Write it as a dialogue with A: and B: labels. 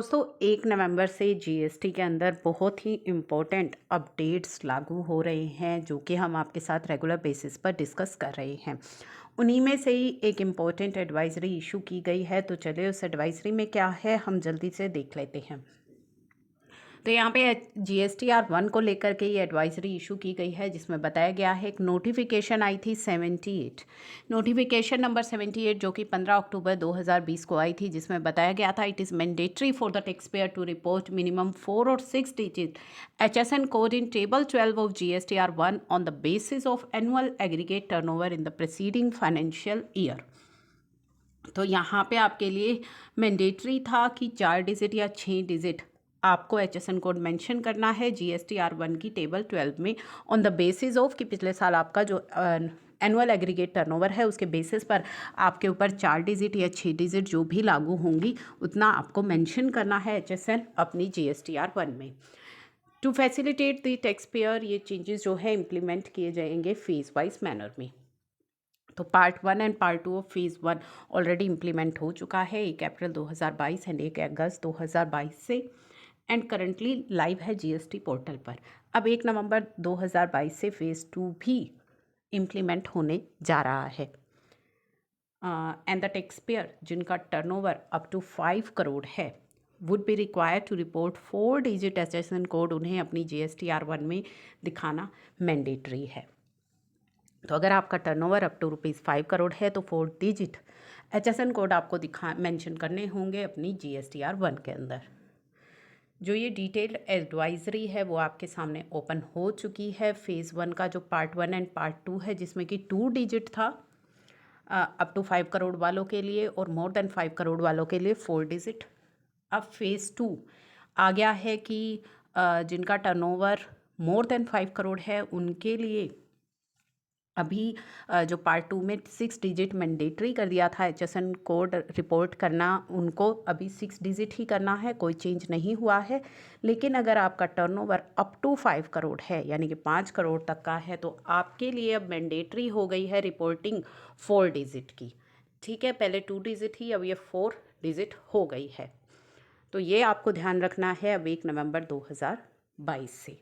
A: दोस्तों 1 नवंबर से जीएसटी के अंदर बहुत ही इम्पोर्टेंट अपडेट्स लागू हो रहे हैं जो कि हम आपके साथ रेगुलर बेसिस पर डिस्कस कर रहे हैं। उन्हीं में से ही एक इम्पोर्टेंट एडवाइजरी इशू की गई है, तो चलिए उस एडवाइजरी में क्या है हम जल्दी से देख लेते हैं। तो यहाँ पे GSTR 1 को लेकर के ये एडवाइजरी इशू की गई है, जिसमें बताया गया है एक नोटिफिकेशन आई थी 78 नोटिफिकेशन नंबर 78 जो कि 15 अक्टूबर 2020 को आई थी, जिसमें बताया गया था it is mandatory for the tax payer to report minimum 4 और 6 digit HSN code in table 12 of GSTR 1 on the basis of annual aggregate turnover in the preceding financial year. तो यहाँ पे आपके लिए मैंडेटरी था कि 4 डिजिट या 6 digit आपको HSN कोड मेंशन करना है GSTR 1 की टेबल 12 में, ऑन द बेसिस ऑफ कि पिछले साल आपका जो एनुअल एग्रीगेट टर्नओवर है उसके बेसिस पर आपके ऊपर 4 डिजिट या 6 डिजिट जो भी लागू होंगी उतना आपको मेंशन करना है HSN अपनी GSTR 1 में। To facilitate the tax payer ये चेंजेस जो है इम्प्लीमेंट किए जाएंगे फेज वाइज मैनर में। तो part 1 and part 2 of phase 1 already implement हो चुका है 1 अप्रैल 2022 एंड 1 अगस्त 2022 से, एंड करंटली लाइव है जीएसटी पोर्टल पर। अब 1 नवंबर 2022 से फेज़ 2 भी इम्प्लीमेंट होने जा रहा है। एंड द टैक्स पेयर जिनका टर्नओवर अप टू 5 करोड़ है would be required to report 4 digit HSN code उन्हें अपनी GSTR 1 में दिखाना मैंडेटरी है। तो अगर आपका टर्नओवर अप टू ₹5 करोड़ है तो 4 डिजिट HSN कोड आपको मेंशन करने होंगे अपनी GSTR 1 के अंदर। जो ये डिटेल्ड एडवाइजरी है वो आपके सामने ओपन हो चुकी है। फेज़ 1 का जो पार्ट 1 एंड पार्ट 2 है जिसमें कि 2 डिजिट था अप टू 5 करोड़ वालों के लिए और मोर देन 5 करोड़ वालों के लिए 4 डिजिट। अब फेज़ 2 आ गया है कि जिनका टर्नओवर मोर देन 5 करोड़ है उनके लिए अभी जो पार्ट 2 में 6 डिजिट मैंडेटरी कर दिया था HSN कोड रिपोर्ट करना, उनको अभी 6 डिजिट ही करना है, कोई चेंज नहीं हुआ है। लेकिन अगर आपका टर्नओवर अप टू 5 करोड़ है यानी कि 5 करोड़ तक का है तो आपके लिए अब मैंडेटरी हो गई है रिपोर्टिंग 4 डिजिट की। ठीक है, पहले 2 डिजिट ही, अब ये 4 डिजिट हो गई है। तो ये आपको ध्यान रखना है अब 1 नवंबर 2022 से।